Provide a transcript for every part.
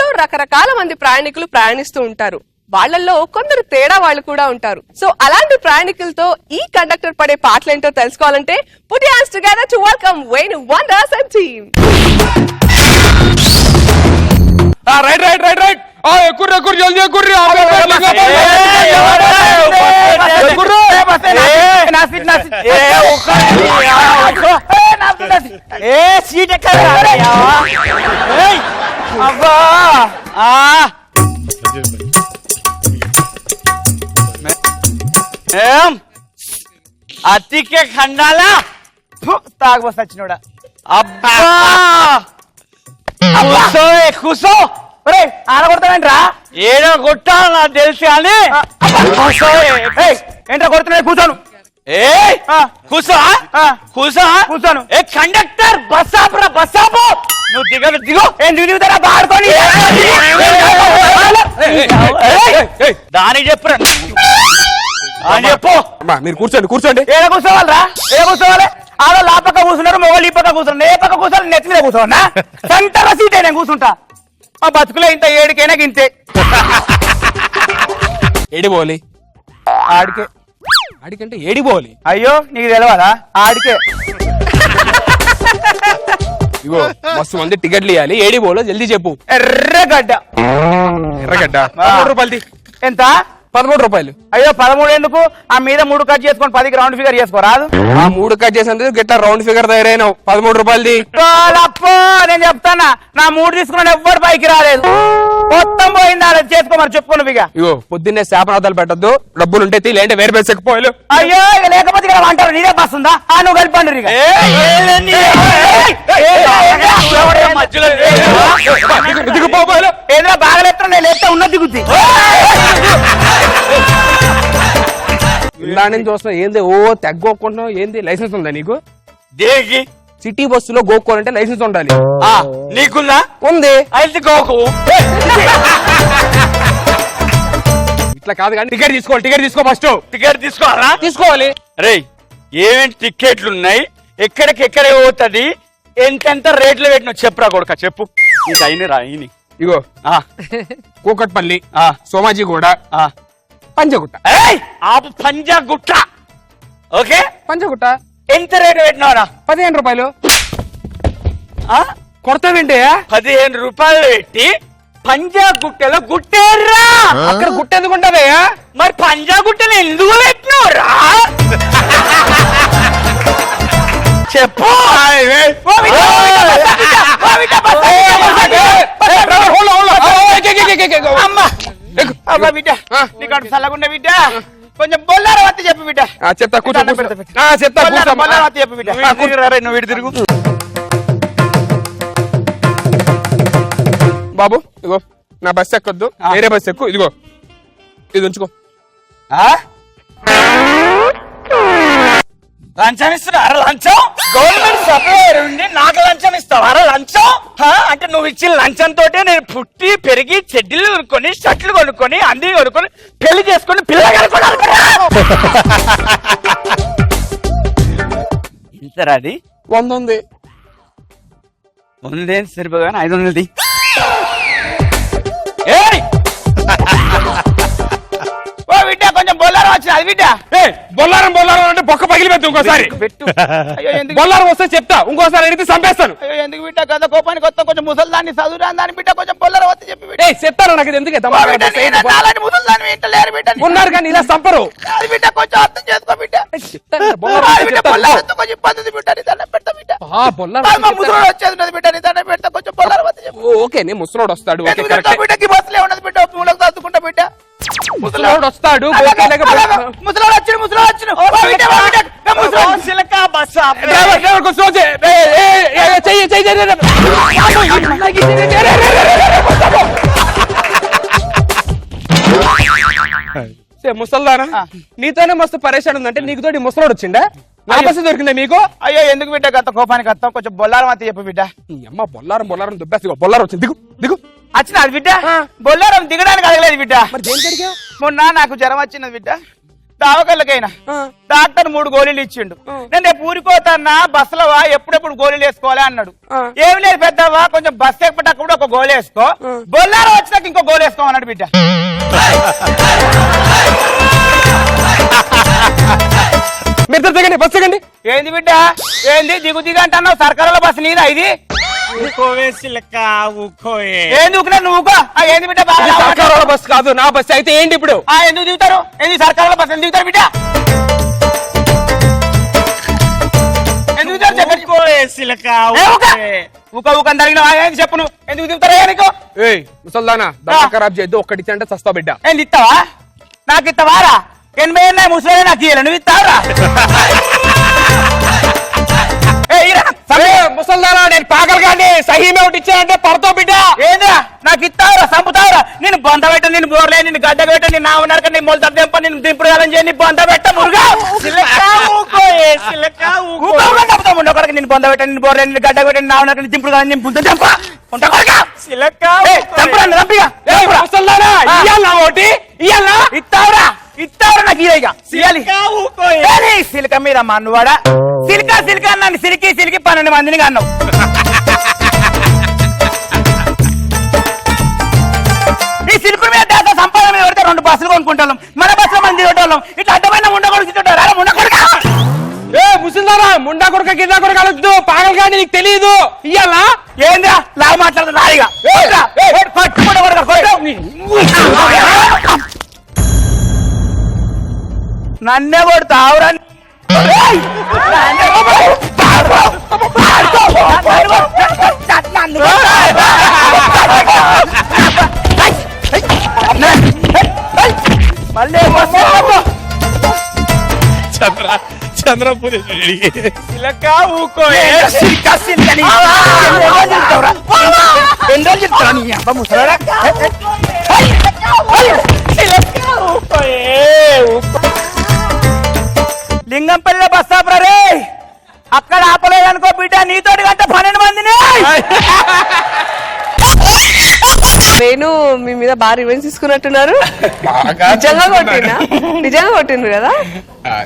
బస్సులో రకరకాల మంది ప్రయాణికులు ప్రయాణిస్తూ ఉంటారు. వాళ్ళల్లో కొందరు తేడా వాళ్ళు కూడా ఉంటారు. సో అలాంటి ప్రయాణికులతో ఈ కండక్టర్ పడే పాటలేంటో తెలుసుకోవాలంటే put your hands together to welcome Venu Wonders and team. Right ఎక్కుర్రి జల్దీ ఎక్కుర్రి సీట్ ఎక్కడ అబ్బా అతికే ఖండాలా తాగబోసి వచ్చినోడా అబ్బా కూసో ఆడగొడతానంట్రా ఏదో కొట్టా నాకు తెలుసు కానీ ఏంటో కొడుతున్నా కూర్చోను కూర్చోను ఏ కండక్టర్ బస్ ఆపురా బస్ ఆపు నువ్వు దిగు దిగుతారా బాడుకొని దానికి చెప్పురా చెప్పు మీరు కూర్చోండి ఏడ కూర్చోవాలరా ఆడవాళ్ళు ఆ పక్క కూర్చున్నారు మొగోళ్ళు ఈ పక్క కూర్చున్నారు ఏ పక్క కూర్చోవాలి నెత్తి మీద కూర్చోవన్నా సెంటర్ సీట్ నేను కూర్చుంటా ఆ బతుకులో ఇంత ఏడికైనా గింతే ఏడిపోవాలి ఆడికంటే ఏడిపోవాలి అయ్యో నీకు తెలియదా ఆడికే ఇగో మస్తు మంది టికెట్లు ఇవ్వాలి ఏడిపోలో జల్దీ చెప్పు ఎర్రగడ్డ 13 రూపాయలు ఎంత 13 రూపాయలు అయ్యో 13 ఎందుకు ఆ మీద 3 కట్ చేసుకొని 10కి రౌండ్ ఫిగర్ చేసుకోరాదు ఆ 3 కట్ చేసేందుకు గిట్లా రౌండ్ ఫిగర్ తయారైనావు 13 రూపాయలది నేను చెప్తానా నా 3 తీసుకున్నాను ఎవ్వరు పైకి రాలేదు మొత్తం పోయిందా చేసుకోమని చెప్పుకోను ఇక ఇగో పొద్దున్నే శాపనార్థాలు పెట్టద్దు డబ్బులు ఉంటే లేంటే వేరే బస్ ఎక్కిపోయాలు అయ్యో ఇక లేకపోతే ఇక్కడ అంటారు నీదే బస్ ఉందా ఆ నువ్వు కలిపండి ఏదైనా బాగలేస్తా నేను లేస్తా ఉన్నది దిగుద్ది ఇలా నుంచి చూస్తున్నా ఏంది ఓ తెగ్గోకుంటున్నావు ఏంది లైసెన్స్ ఉందా నీకు దేనికి సిటీ బస్సులో గోక్కోవాలంటే లైసెన్స్ ఉండాలి నీకుందా ఉంది అయితే గోకు ఇట్లా కాదు కానీ టికెట్ తీసుకో ఫస్ట్ టికెట్ తీసుకోవాలా తీసుకోవాలి రే ఏమేంటి టికెట్లు ఉన్నాయి ఎక్కడికెక్కడ పోతుంది ఎంతెంత రేట్లు పెట్టినా చెప్పురా కొడుక చెప్పు నీకు అయినరా అయిని ఇగో కూకట్పల్లి సోమాజిగూడ పంజగుట్ట ఆపు పంజాగుట్ట ఓకే పంజగుట్ట ఎంత రేటు పెట్టినవారా 15 రూపాయలు కొడతావేంటి 15 రూపాయలు పెట్టి పంజాగుట్టలో గుట్టేర్రా అక్కడ గుట్ట ఎందుకు ఉంటదే మరి పంజాగుట్టలో ఎందుకు పెట్టినవరా చెప్పు బిడ్డ నీకు చల్లగుండే బిడ్డ కొంచెం బొల్లార వత్తి చెప్పు బిడ్డ చెప్తా బొల్లార వత్తి చెప్పు బిడ్డ నువ్వు ఇటు తిరుగు బాబు ఇగో నా బస్ ఎక్కొద్దు వేరే బస్ ఎక్కు ఇదిగో ఇది ఉంచుకో లంచం ఇస్తున్నారా లంచం గవర్నమెంట్ సప్లైయర్ ఉండి నాకు లంచం ఇస్తావారా లంచం అంటే నువ్వు ఇచ్చిన లంచం తోటే నేను పుట్టి పెరిగి చెడ్డీలు కొనుక్కొని షర్ట్లు కొనుక్కొని అన్ని కొనుక్కొని పెళ్లి చేసుకొని పిల్లలు ఇంతరా అది 100 ఉంది 100 ఏం సరిపోగానే 500 బిడ్డ కొంచెం బొల్లారం వచ్చింది అది బిడ్డ బొల్లారం అంటే బొక్క పగిలి పెట్టు ఇంకోసారి పెట్టు బొల్లారం వస్తే చెప్తా ఇంకోసారి అడిగితే చంపేస్తాను అయ్యో ఎందుకు బిడ్డ కదా కోపానికి వస్తా కొంచెం ముసల్దాన్ని చదువురాని దాన్ని బిడ్డ కొంచెం బొల్లారం వస్తే చెప్పి బిడ్డ చెప్తాను నాకు ఎందుకు ముసల్దాన్ని ఇంట లేరు బిడ్డ ఉన్నారు కానీ ఇలా చంపరు అది బిడ్డ కొంచెం అర్థం చేసుకో బిడ్డ కొంచెం పద్ధతి బిడ్డ దండం పెడతా బిడ్డ ముసలోడు వచ్చేది బిడ్డ దండం పెడతా కొంచెం బొల్లారం వస్తే చెప్పు ఓకే నీ ముసలోడు వస్తాడు బిడ్డకి బస్సులే ఉన్నది బిడ్డ మూలకు చదువుకుంటా బిడ్డ ముసలోడు వస్తాడు ముసలోడు వచ్చిన ముసల్దానా నీతోనే మస్తు పరేషాన్ ఉందంటే నీకు తోటి ముసలోడు వచ్చిండా నా బస్సు దొరికిందా మీకు అయ్యో ఎందుకు బిడ్డ గత కోపానికి వస్తాం కొంచెం బొల్లారం అయితే చెప్పు బిడ్డ అమ్మ బొల్లారం దుబ్బేసి బొల్లారం వచ్చింది దిగు వచ్చిన బిడ్డ బొల్లారం దిగడానికి అడగలేదు బిడ్డ మరి దేనికి అడిగా మొన్న నాకు జ్వరం వచ్చినది బిడ్డ దావకళ్ళకైనా డాక్టర్ 3 గోళీలు ఇచ్చిండు. నేను రేపు ఊరికోతన్నా బస్సులవా ఎప్పుడెప్పుడు గోళీలు వేసుకోవాలి అన్నాడు. ఏమి లేదు పెద్దవా, కొంచెం బస్సు ఎక్కటప్పుడు ఒక గోళీ వేసుకో, బొల్లారా వచ్చినాక ఇంకో గోళీ వేసుకో అన్నాడు బిడ్డ. మీరు దిగండి, బస్సు దిగండి. ఏంది బిడ్డ, ఏంది దిగు దిగు అంటున్నావు? సర్కారుల బస్సు నీదా ఇది? ఏంది ఊకున్నా నువ్వు ఊకో. ఏంది బిడ్డ, సర్కారుల బస్సు కాదు, నా బస్సు అయితే ఏంటి ఇప్పుడు? ఎందుకు దిగుతారు? ఏంది సర్కారుల బస్సు ఎందుకు దిగుతారు బిడ్డ? ఎందుకు దిగుతారు చెప్పండి. ఊక ఊక తగిన ఏంది చెప్పు, నువ్వు ఎందుకు దిగుతారా నీకు? ఏయ్ ముసల్దానా, దమ్మ ఖరాబ్ చేయద్దు, ఒక్కటి అంటే చస్తా బిడ్డ. ఏంది ఇస్తావా? నాకు ఇస్తావారా? 80 ఉన్నాయి ముసలే, నాకు ఇయ్యాలి, నువ్వు ఇస్తావరా? ముసల్దానా, నేను పాగలగాని సహీమే ఒకటి ఇచ్చానంటే పడతావు బిడ్డ. ఏంద్రా నాకు ఇస్తావరా, చంపుతావరా? నేను బొంద పెట్ట, నేను బోర్లే, నేను గడ్డ పెట్ట, నేను నా ఉన్నారు నేను మొలత దింప, నేను దింపుడు కాలం చేయ, నీ బొంద పెట్ట మురుగా. నేను బొంద పెట్ట, నేను బోర్లే, నేను గడ్డ పెట్ట, నా ఉన్నారు దింపుడు కాలం నేను బుద్ధ దింప ఉంటా. ముసల్దానా, ఇయ్యాలా ఒకటి? ఇయ్యాలా? ఇస్తావరా? ఇస్తావరా నాకు ఇయ్యగా సిలిక మీద మన్నువాడా? సిలిక సిలిక అన్నాను, సిలికి సిలికి 12 మందిని అన్నావు. ఈ సిలుకుల మీద దాకా సంపాదన మీద పడితే 2 బస్సులు కొనుక్కుంటాం, మన బస్సులో మంది తిరగటోళ్ళం. ఇట్లా అడ్డమైన ఉండకూడదు ముసల్దానా, ముండా కొడుక గిడ్డా కొడుక అలొద్దు, పాగలు కానీ నీకు తెలియదు. ఇయ్యాలా? ఏంద్రా లాగా మాట్లాడదు రాయిగా నన్నే కొడతావురా? మళ్ళీ చంద్రపూరి ఊకో. లింగంపల్లి బస్ ఆపరా రే, అక్కడ ఆపలేదనుకో బిడ్డ, నీతోటి కంటే 12 మందిని. నేను మీ మీద బాగా రివెంజ్ తీసుకున్నట్టున్నారు. నిజంగా కొట్టినా? నిజంగా కొట్టిండ్రు కదా?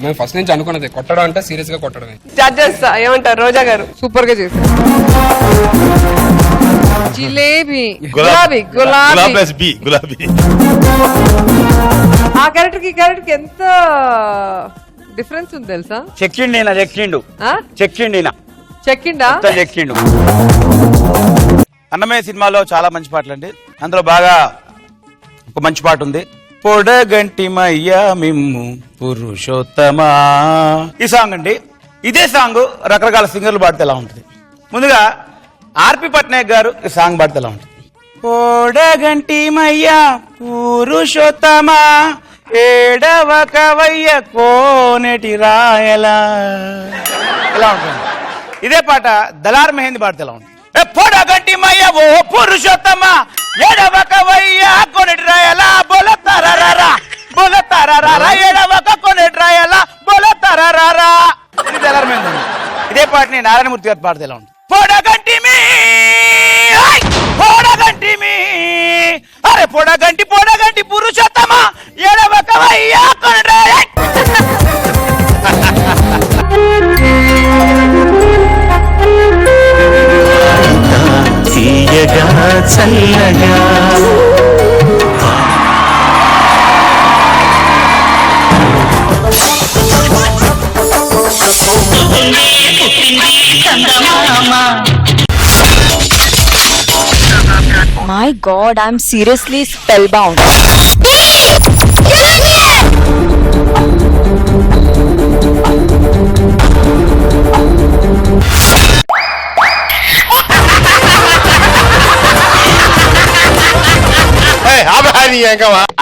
మేము ఫస్ట్ నుంచి అనుకున్నది కొట్టడం అంటే సీరియస్ గా కొట్టడమే. జడ్జెస్ ఏమంటారు? రోజా గారు సూపర్ గా చేశారు. జిలేబీ, గులాబీ, గులాబీ, గులాబీ. ఆ క్యారెక్టర్ కి ఈ క్యారెక్టర్ కి ఎంత డిఫరెన్స్ ఉంది తెలుసా? చెక్కిండి చెక్కిండు. అన్నమయ్య సినిమాలో చాలా మంచి పాటలు అండి. అందులో బాగా ఒక మంచి పాట ఉంది, పొడగంటి మయ్యా మిమ్ము పురుషోత్తమా. ఈ సాంగ్ అండి, ఇదే సాంగ్ రకరకాల సింగర్లు పాడితే ఎలా ఉంటుంది. ముందుగా ఆర్పి పట్నాయక్ గారు ఈ సాంగ్ పాడితే ఎలా ఉంటుంది. పొడగంటి మయ్యా పురుషోత్తమా, ఏడవ కవయ్య కోనెటి రాయలా. ఎలా ఉంటుంది? ఇదే పాట దలార్ మెహందీ పాడితే ఎలా ఉంటుంది. పొడగంటి మయ్య ఓ పురుషోత్తమ, ఎడవక వయ్య కొనెటి రాయలా, బొలతారా బొలతారా, ఎడవక కొనెటి రాయలా, బొలతారా. ఇది దలార్ మెహందీ. ఇదే పాటని నారాయణమూర్తి గారు పాడితే ఎలా ఉంటుంది. పొడగంటి అరే పొడగంటి పురుషోత్తమ, ఎడవక వయ్య కొనెటి రాయలా. తీయగా చల్లగా My God, I'm seriously spellbound.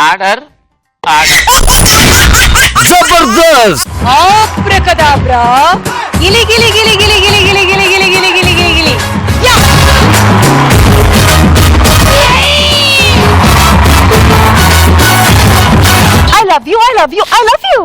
Order Jabardasth. Abracadabra. Gili gili gili gili gili gili gili gili gili gili gili gili. Yeah. I love you. I love you. I love you.